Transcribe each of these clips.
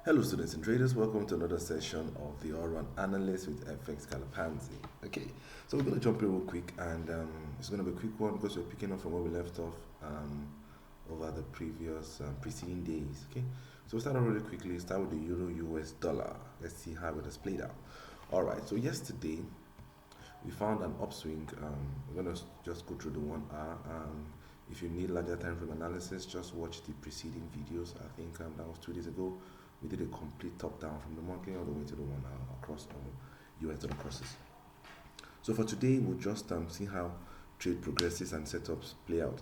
Hello students and traders, welcome to another session of the all-round analyst with FX Calapanzi. Okay, so we're going to jump in real quick and it's going to be a quick one because we're picking up from where we left off over the previous preceding days. Okay, so we'll start off really quickly, start with the Euro US dollar. Let's see how it has played out. Alright, so yesterday we found an upswing. We're going to just go through the 1 hour. If you need larger time frame analysis, just watch the preceding videos. I think that was 2 days ago. We did a complete top down from the monthly all the way to the 1 hour across all US dollar crosses. So for today, we'll just see how trade progresses and setups play out.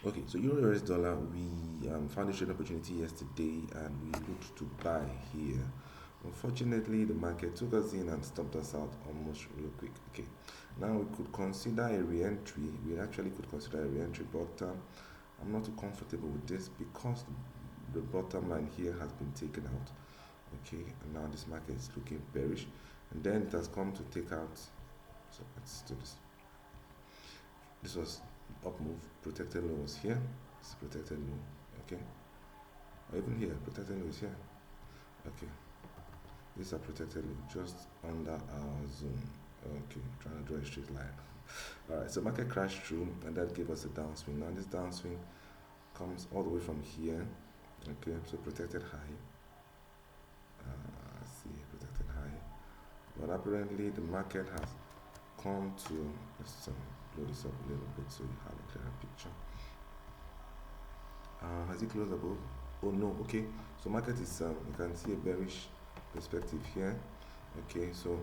Okay, so Euro US dollar, we found a trade opportunity yesterday and we looked to buy here. Unfortunately, the market took us in and stopped us out almost real quick. Okay, now we could consider a re-entry. We actually could consider a re-entry, but I'm not too comfortable with this because the bottom line here has been taken out. Okay, and now this market is looking bearish, and then it has come to take out. So let's do this. This was up move, protected low was here. It's protected low. Okay, or even here, protected low is here. Okay. These are protected just under our zone. Okay, trying to draw a straight line. Alright, so market crashed through and that gave us a downswing. Now this downswing comes all the way from here. Okay, so protected high. See, protected high. But apparently the market has come to, let's blow this up a little bit so you have a clearer picture. Has it closed above? Oh no, okay. So market is, you can see a bearish perspective here. Okay, so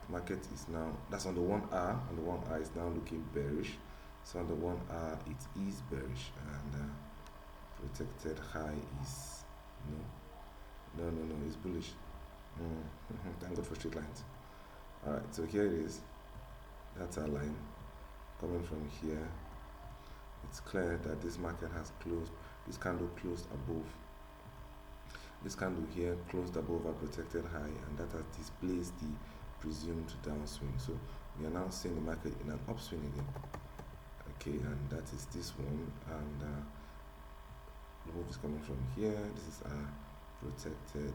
market is now, that's on the 1 hour, and the 1 hour is now looking bearish. So on the 1 hour it is bearish, and protected high is no, it's bullish. Thank God for straight lines. Alright, so here it is. That's our line coming from here. It's clear that this market has closed, this candle closed above. This candle here closed above our protected high, and that has displaced the presumed downswing. So we are now seeing the market in an upswing again. Okay, and that is this one, and the move is coming from here. This is our protected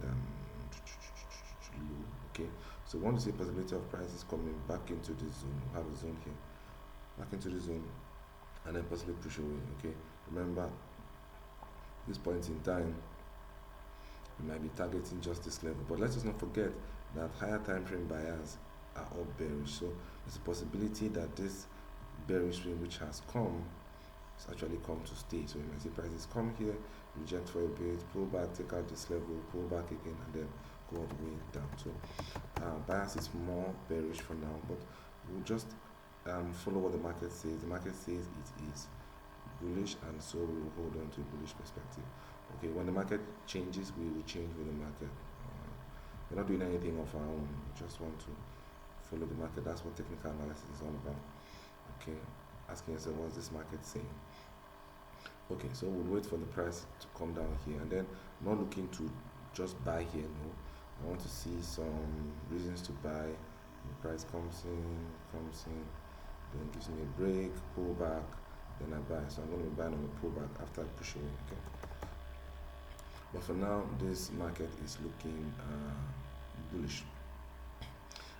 low. Okay, so we want to see a possibility of prices coming back into the zone. We have a zone here, back into the zone, and then possibly push away. Okay, remember this point in time we might be targeting just this level, but let's just not forget that higher time frame buyers are all bearish. So there's a possibility that this bearish swing which has come has actually come to stay. So you might see prices come here, reject for a bit, pull back, take out this level, pull back again, and then go all the way down. So bias is more bearish for now, but we'll just follow what the market says. The market says it is bullish, and so we will hold on to a bullish perspective. Okay, when the market changes, we will change with the market. We're not doing anything of our own. We just want to follow the market. That's what technical analysis is all about. Okay, asking yourself, what's this market saying? Okay, so we'll wait for the price to come down here, and then not looking to just buy here. No, I want to see some reasons to buy. The price comes in, then gives me a break, pull back, then I buy. So I'm going to be buying on the pullback after I push away. Okay. But for now, this market is looking bullish.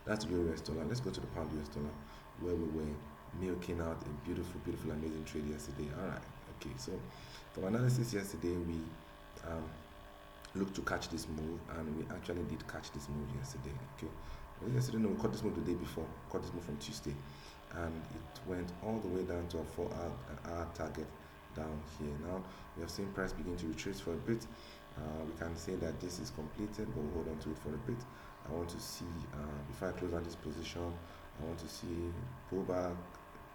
That's the US dollar. Let's go to the pound US dollar, where we were milking out a beautiful, amazing trade yesterday. Alright, okay, so from analysis yesterday, we looked to catch this move, and we actually did catch this move yesterday. Okay, well, yesterday, no, we caught this move the day before, caught this move from Tuesday, and it went all the way down to a 4 hour target down here. Now we have seen price begin to retrace for a bit. We can say that this is completed, but we'll hold on to it for a bit. I want to see, before I close out this position, I want to see pullback,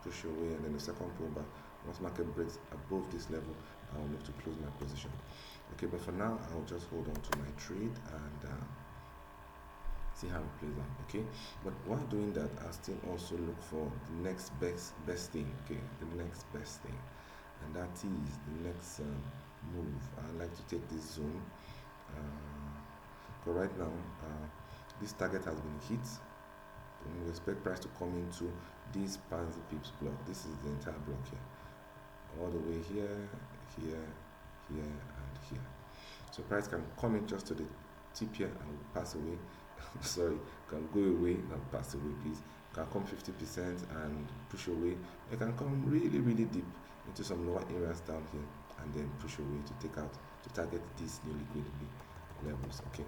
push away, and then the second pullback. Once market breaks above this level, I'll look to close my position. Okay, but for now, I'll just hold on to my trade and see how it plays out. Okay, but while doing that, I'll still also look for the next best thing. Okay, the next best thing, and that is the next move. I like to take this zone. But right now, this target has been hit. We expect price to come into this Pansy Pips block. This is the entire block here, all the way here, and here. So So price can come in just to the tip here and pass away. Sorry, can go away and pass away, please. Can come 50% and push away. It can come really, really deep into some lower areas down here and then push away to take out, to target these new liquidity levels. Okay.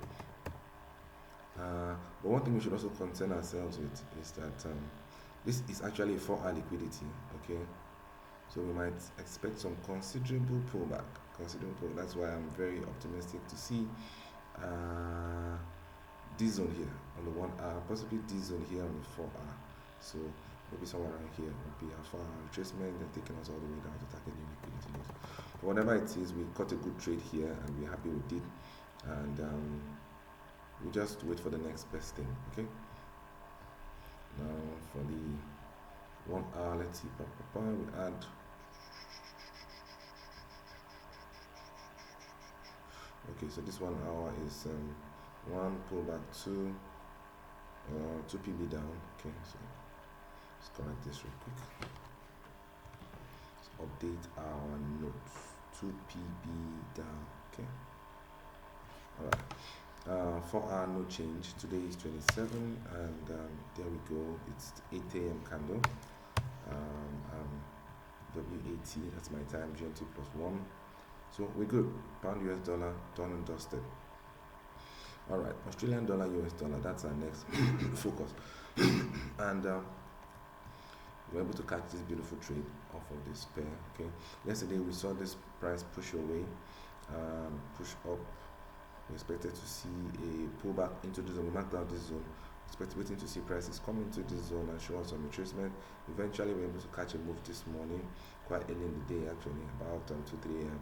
But one thing we should also concern ourselves with is that this is actually a 4-hour liquidity. Okay. So we might expect some considerable pullback. That's why I'm very optimistic to see this zone here on the 1 hour, possibly this zone here on the 4 hour. So maybe somewhere around here will be a 4 hour retracement and taking us all the way down to target new liquidity lows. But whatever it is, we caught a good trade here and we're happy with it. And we just wait for the next best thing. Okay. Now for the 1 hour, let's see. We add. Okay, so this 1 hour is 1 pullback, 2 PB down. Okay, so let's correct this real quick. Let's update our notes. 2 PB down. Okay. Alright. 4 hour no change. Today is 27, and there we go. It's 8 a.m. candle. WAT. That's my time. GMT +1. So we're good. Pound US dollar done and dusted. Alright, Australian dollar, US dollar, that's our next focus. And we're able to catch this beautiful trade off of this pair. Okay. Yesterday we saw this price push away, push up. We expected to see a pullback into the zone. We marked out this zone. Waiting to see prices come into this zone and show us some retracement. Eventually we were able to catch a move this morning, quite early in the day actually, about 2-3 a.m.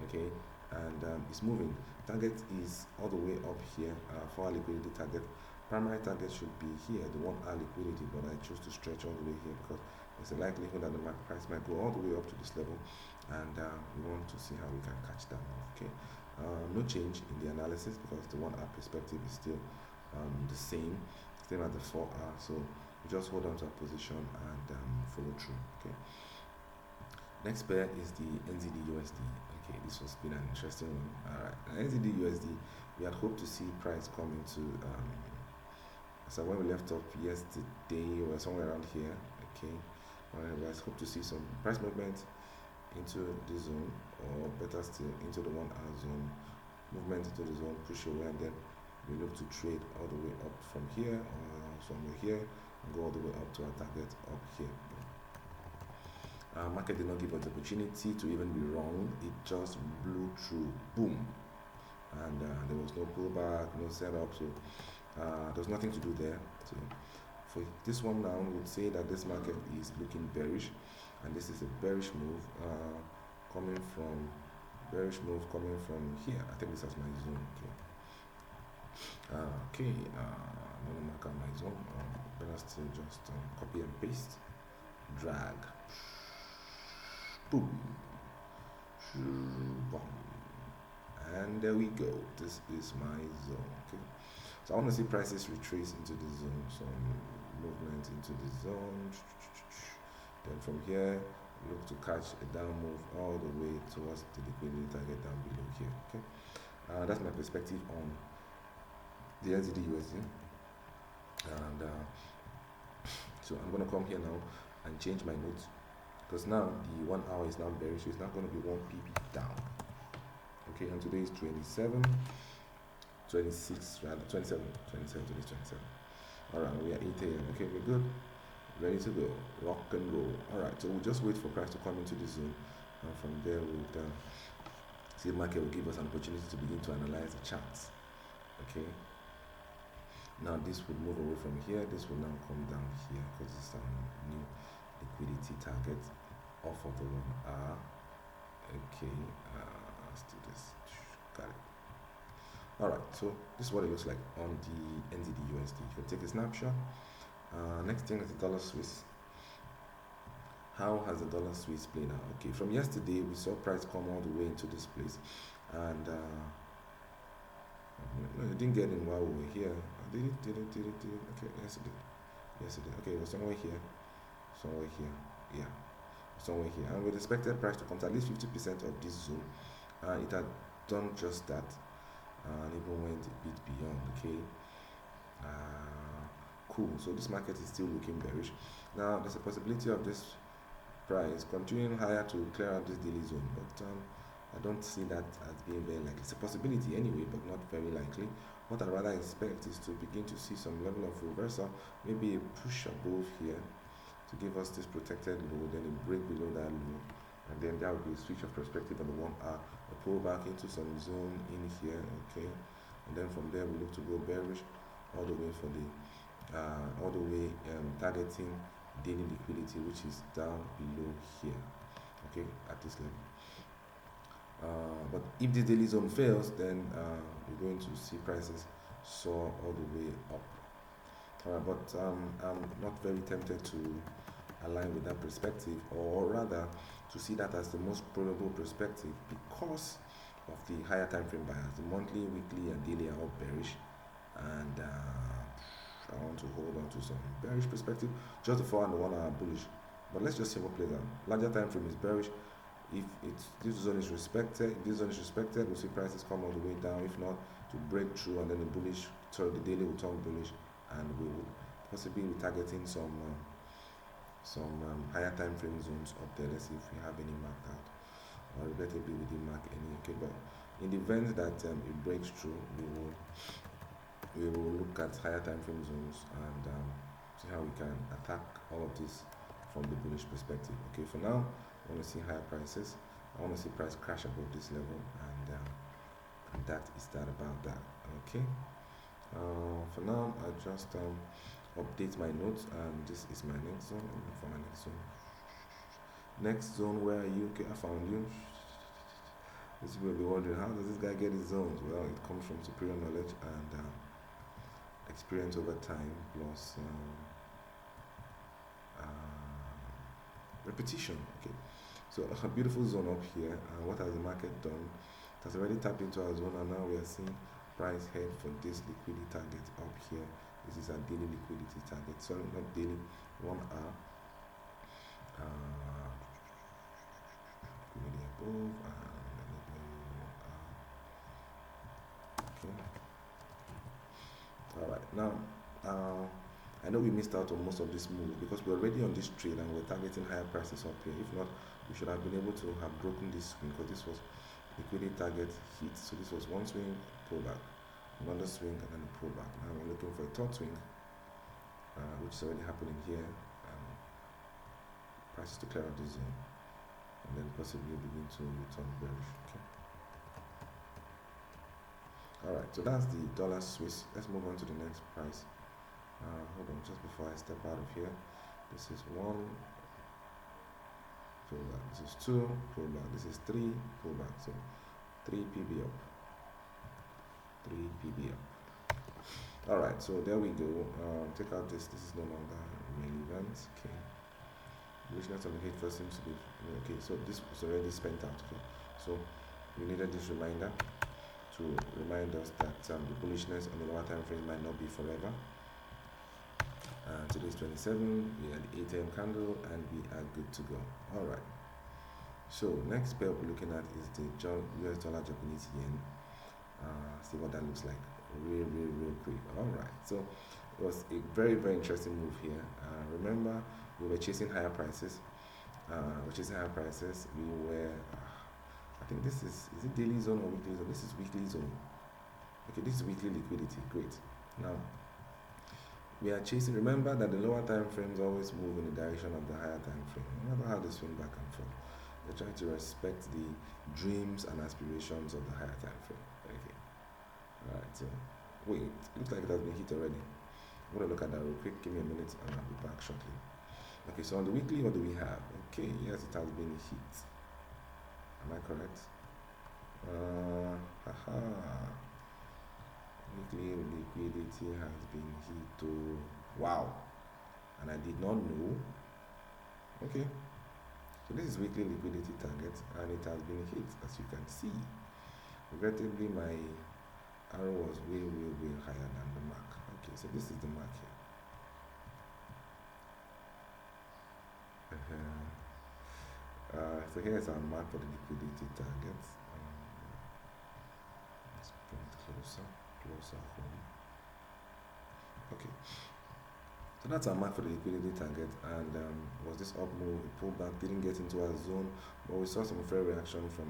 Okay, and it's moving. Target is all the way up here for our liquidity target. Primary target should be here, the 1 hour liquidity, but I choose to stretch all the way here because there's a likelihood that the market price might go all the way up to this level, and we want to see how we can catch that move. Okay, no change in the analysis because the 1 hour perspective is still the same as the 4 hour. So we just hold on to our position and follow through. Okay. Next pair is the NZD USD. Okay, this has been an interesting one. Alright, NZD USD, we had hoped to see price come into so when we left off yesterday, we were somewhere around here. Okay, we had hoped to see some price movement into the zone, or better still into the 1 hour zone, movement into the zone, push away, and then we look to trade all the way up from here or somewhere here and go all the way up to our target up here. Market did not give us the opportunity to even be wrong. It just blew through, boom, and there was no pullback, no setup, so there was nothing to do there. So for this one now, we would say that this market is looking bearish, and this is a bearish move coming from here. I think this is my zone. Okay. I'm gonna mark out my zone. Better still just copy and paste, drag. Boom. And there we go. This is my zone. Okay. So I want to see prices retrace into the zone. Some movement into the zone. Then from here, look to catch a down move all the way towards the liquidity target down below here. Okay. That's my perspective on the NZD USD. And so I'm going to come here now and change my notes, because now the 1 hour is now bearish, so it's not going to be 1 pp down. Okay, and today is 27. Alright, we are 8 a.m. Okay, we're good, ready to go, rock and roll. Alright, so we'll just wait for price to come into the zone, and from there we'll see the market will give us an opportunity to begin to analyze the charts. Okay, now this will move away from here, this will now come down here because it's a new liquidity target off of the 1 hour. Okay, let's do this. Got it. Alright, so this is what it looks like on the NZD USD. You can take a snapshot. Next thing is the dollar Swiss. How has the dollar Swiss played out? Okay, from yesterday we saw price come all the way into this place, and no, it didn't get in while we were here. Did it? Okay, yes it did. Okay, it was somewhere here. Yeah, somewhere here, and we expected price to come to at least 50% of this zone. It had done just that. and even went a bit beyond. Okay, cool. So this market is still looking bearish. Now there's a possibility of this price continuing higher to clear out this daily zone, but I don't see that as being very likely. It's a possibility anyway, but not very likely. What I'd rather expect is to begin to see some level of reversal, maybe a push above here to give us this protected low, then a break below that low, and then that will be a switch of perspective on the 1 hour, a pull back into some zone in here, okay, and then from there we look to go bearish all the way for the targeting daily liquidity, which is down below here, okay, at this level. But if the daily zone fails, then we're going to see prices soar all the way up. But I'm not very tempted to align with that perspective, or rather to see that as the most probable perspective, because of the higher time frame bias. The monthly, weekly, and daily are all bearish, and I want to hold on to some bearish perspective. Just the 4 and the 1 are bullish, but let's just see what plays out. Larger time frame is bearish. If this zone is respected, we'll see prices come all the way down. If not, to break through, and then the daily will turn bullish, and we will possibly be targeting some higher time frame zones up there. Let's see if we have any marked out, or regrettably we didn't mark any. Okay, but in the event that it breaks through, we will look at higher time frame zones and see how we can attack all of this from the bullish perspective. Okay, for now, I want to see higher prices. I want to see price crash above this level, and that is that about that. Okay. For now, I just update my notes, and this is my next zone. I'm looking for my next zone. Next zone, where are you? Okay, I found you. This will be wondering, how does this guy get his zones? Well, it comes from superior knowledge and experience over time, plus repetition. Okay, so a beautiful zone up here. What has the market done? It has already tapped into our zone, and now we are seeing price head for this liquidity target up here. This is our daily liquidity target. Sorry, not daily, 1 hour. Liquidity above, okay. All right, now I know we missed out on most of this move because we're already on this trade and we're targeting higher prices up here. If not, we should have been able to have broken this swing, because this was liquidity target hit. So this was one swing, pullback, another swing, and then a pullback. Now we're looking for a third swing, which is already happening here. Prices to clear out this zone, and then possibly begin to return bearish. Okay. All right, so that's the dollar Swiss. Let's move on to the next price. Hold on, just before I step out of here. This is 1 pullback. This is 2 pullback. This is 3 pullback. So 3 PB up. 3 PB up. All right, so there we go. Take out this. This is no longer relevant. Okay. Bullishness on the hit first seems to be okay. So this was already spent out. Okay. So we needed this reminder to remind us that the bullishness on the lower time frame might not be forever. Today's 27, we had the 8 AM candle, and we are good to go. All right. So next pair we're looking at is the US dollar Japanese yen. See what that looks like real quick. All right. So it was a very interesting move here. Remember, we were chasing higher prices. We were, I think this is it daily zone or weekly zone? This is weekly zone. Okay, this is weekly liquidity. Great. Now, we are chasing. Remember that the lower time frames always move in the direction of the higher time frame. No matter how they swing back and forth, they're trying to respect the dreams and aspirations of the higher time frame. Okay. All right. So, wait. Looks like it has been hit already. I'm gonna look at that real quick. Give me a minute, and I'll be back shortly. Okay. So on the weekly, what do we have? Okay. Yes, it has been hit. Am I correct? Weekly liquidity has been hit. Oh, wow, and I did not know. Okay, so this is weekly liquidity target, and it has been hit, as you can see. Regrettably, my arrow was way higher than the mark. Okay, so this is the mark here. So here's our mark for the liquidity target. Let's bring it close. closer home. Okay, so that's our mark for the liquidity target, and was this up move, we pulled back, didn't get into our zone, but we saw some fair reaction from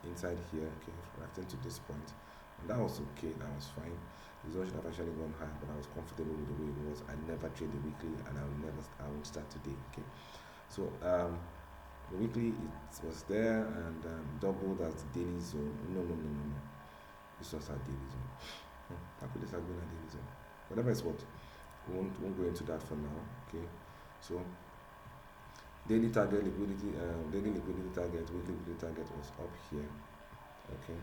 inside here, okay, reacting to this point, and that was okay, that was fine. The zone should have actually gone high, but I was comfortable with the way it was. I never trade the weekly, and I won't start today, okay. So the weekly, it was there and doubled as the daily zone. No. This was our daily zone. How could this have been our daily zone? Whatever it's what, we won't go into that for now. Okay. So daily target liquidity, daily liquidity target, weekly liquidity target was up here. Okay.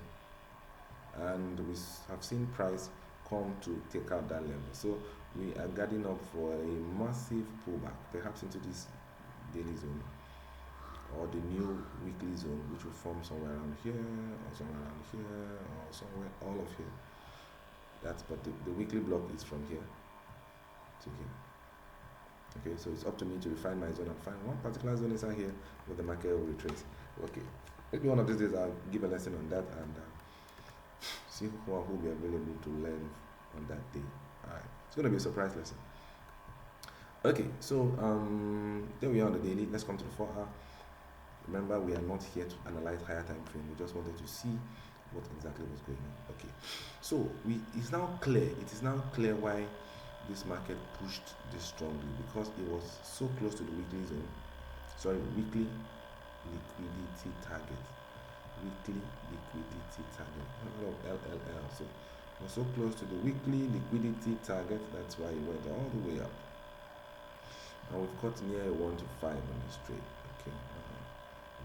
And we have seen price come to take out that level. So we are guarding up for a massive pullback, perhaps into this daily zone, or the new weekly zone, which will form somewhere around here, or somewhere around here, or somewhere all of here. But the weekly block is from here to here. Okay, so it's up to me to refine my zone and find one particular zone inside here where the market will retrace. Okay, maybe one of these days I'll give a lesson on that and see who will be available to learn on that day. Alright, it's going to be a surprise lesson. Okay, so there we are on the daily. Let's come to the 4-hour. Remember, we are not here to analyze higher time frame. We just wanted to see what exactly was going on. Okay, so it's now clear. It is now clear why this market pushed this strongly, because it was so close to the weekly zone. Sorry, weekly liquidity target. Weekly liquidity target. LLL. So it was so close to the weekly liquidity target. That's why it went all the way up. And we've got near 1 to 5 on this trade. Okay.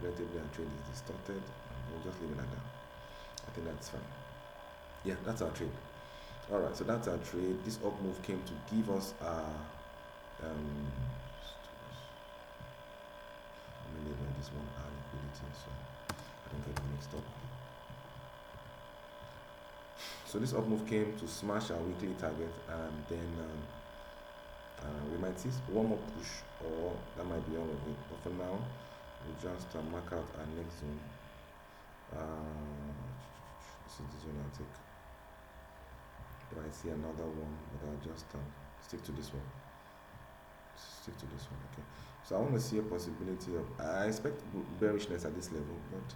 Relatively our trade is distorted, and we'll just leave it like that. I think that's fine. Yeah, that's our trade. Alright, so that's our trade. This up move came to give us our I'm gonna label this one our liquidity, so I don't get it mixed up. So this up move came to smash our weekly target, and then we might see one more push, or that might be all of it. But for now, we'll just mark out our next zone. This is the zone I'll take. If I see another one, but I'll just stick to this one. Okay. So I want to see a possibility of, I expect bearishness at this level, but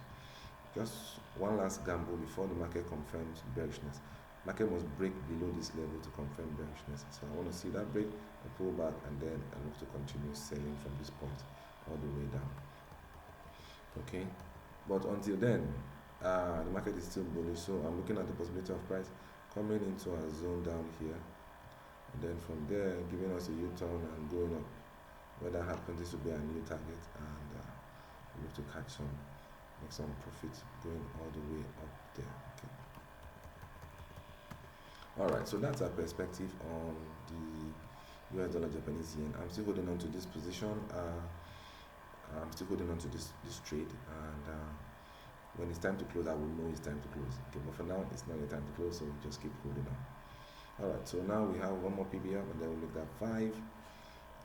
just one last gamble before the market confirms bearishness. Market must break below this level to confirm bearishness. So I want to see that break, a pullback, and then I look to continue selling from this point all the way down. Okay, but until then, the market is still bullish, so I'm looking at the possibility of price coming into a zone down here, and then from there giving us a U-turn and going up. When that happens, this will be a new target, and we look to make some profit going all the way up there. Okay. All right, so that's our perspective on the US dollar Japanese yen. I'm still holding on to this position. I'm still holding on to this trade, and when it's time to close, I will know it's time to close. Okay, but for now, it's not the time to close, so we just keep holding on. All right, so now we have one more PB up, and then we make that 5.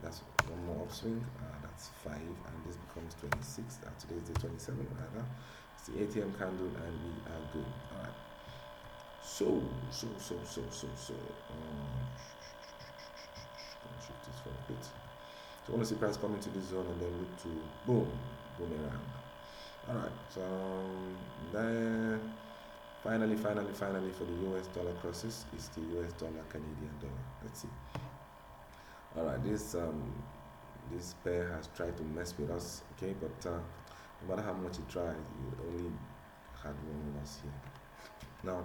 That's one more upswing. That's 5, and this becomes 26. Today is the 27th, rather. It's the ATM candle, and we are good. All right. So. Gonna shift this for a bit. So I want to see price come into this zone and then look to boom around. Alright, so then finally for the US dollar crosses is the US dollar Canadian dollar. Let's see. Alright, this pair has tried to mess with us, okay, but no matter how much it tried, you only had one loss here. Now,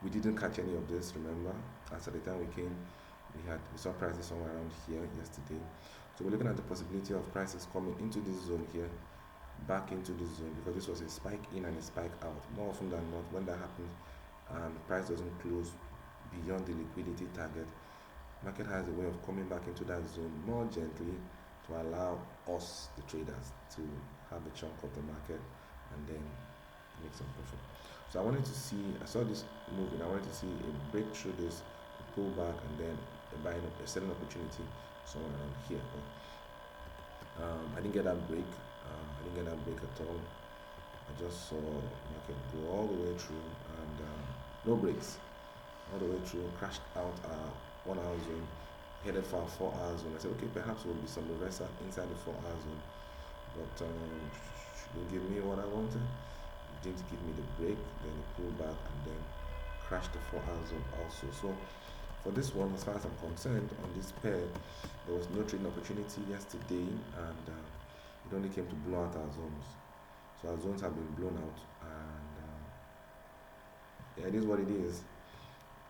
we didn't catch any of this, remember? As at the time we came, we saw prices somewhere around here yesterday. So we're looking at the possibility of prices coming into this zone here, back into this zone, because this was a spike in and a spike out. More often than not, when that happens and price doesn't close beyond the liquidity target, market has a way of coming back into that zone more gently to allow us, the traders, to have a chunk of the market and then make some profit. So I saw this moving, I wanted to see a break through this, a pull back, and then a selling opportunity somewhere around here. But I didn't get that break. At all. I just saw market go all the way through and no breaks. all the way through, crashed out our 1 hour zone, headed for our 4 hour zone. I said, okay, perhaps there will be some reversal inside the 4 hour zone, but she didn't give me what I wanted. Didn't give me the break, then it pulled back and then crashed the 4 hour zone also. So for this one, as far as I'm concerned, on this pair, there was no trading opportunity yesterday, and it only came to blow out our zones. So our zones have been blown out, and yeah, it is what it is.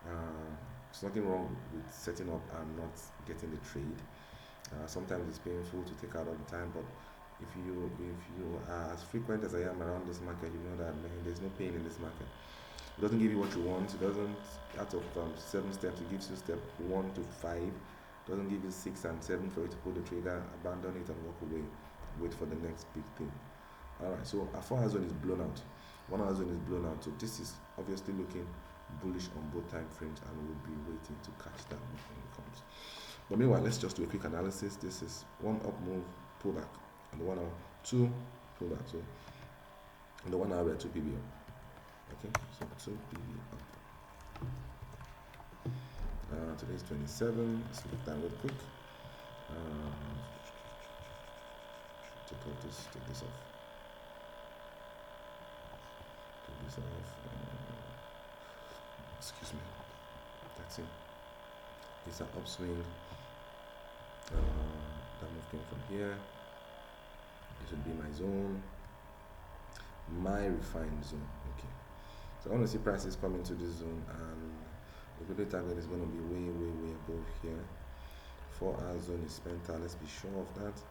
There's nothing wrong with setting up and not getting the trade. Sometimes it's painful to take out all the time, but if you are as frequent as I am around this market, you know that, man, there's no pain in this market. It doesn't give you what you want. It doesn't, out of 7 steps, it gives you step 1 to 5. It doesn't give you 6 and 7 for you to pull the trigger, abandon it and walk away. Wait for the next big thing. Alright, so our 4 hour zone is blown out. 1 hour zone is blown out. So this is obviously looking bullish on both time frames, and we'll be waiting to catch that when it comes. But meanwhile, let's just do a quick analysis. This is 1 up move, pullback, and the 1 hour, 2 pullback. So on the 1 hour, we are 2 PB up. Okay, so 2 PB up. Today's 27. Let's look down real quick. Take this off. Take this off. Excuse me. That's it. It's an upswing. That move came from here. This would be my zone. My refined zone. Okay. So I want to see prices come into this zone, and the liquidity target is going to be way above here. 4 hour zone is spent out. Let's be sure of that.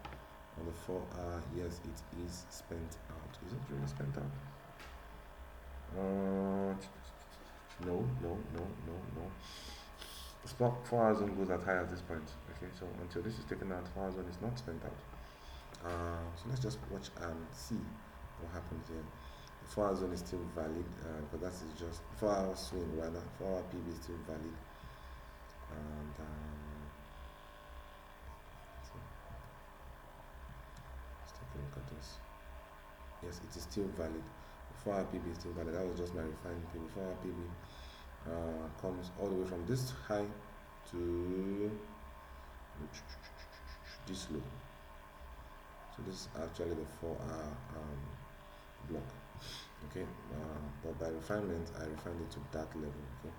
On the 4 hour, yes, it is spent out. Is it really spent out? No. The spot 4 hour zone goes as high as this point. Okay, so until this is taken out, 4 hour zone is not spent out. So let's just watch and see what happens here. The 4 hour zone is still valid, but that is just 4 hour swing rather. 4 hour PB is still valid, and so let's take a look at this. Yes, it is still valid. The 4 hour PB is still valid. That was just my refined PB. 4 hour PB comes all the way from this high to this low. So this is actually the 4 hour block. Okay, but by refinement, I refined it to that level. Okay,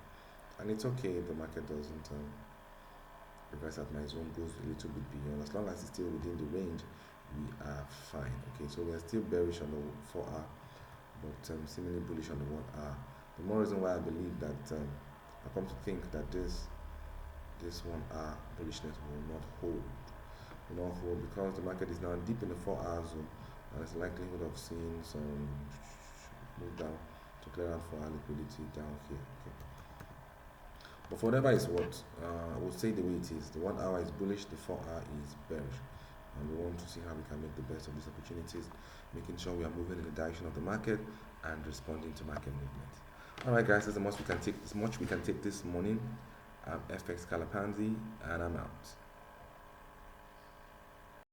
and it's okay if the market doesn't reverse at my zone, goes a little bit beyond. As long as it's still within the range, we are fine. Okay, so we are still bearish on the 4 hour, but seemingly bullish on the 1 hour. The more reason why I believe that I come to think that this 1 hour bullishness will not hold, because the market is now deep in the 4 hour zone, and there's a likelihood of seeing some move down to clear out for our liquidity down here. Okay. But for whatever it's worth, I will say the way it is. The 1 hour is bullish, the 4 hour is bearish, and we want to see how we can make the best of these opportunities, making sure we are moving in the direction of the market and responding to market movement. Alright guys, that's the most we can take this morning. I'm FX Kalapanzi, and I'm out.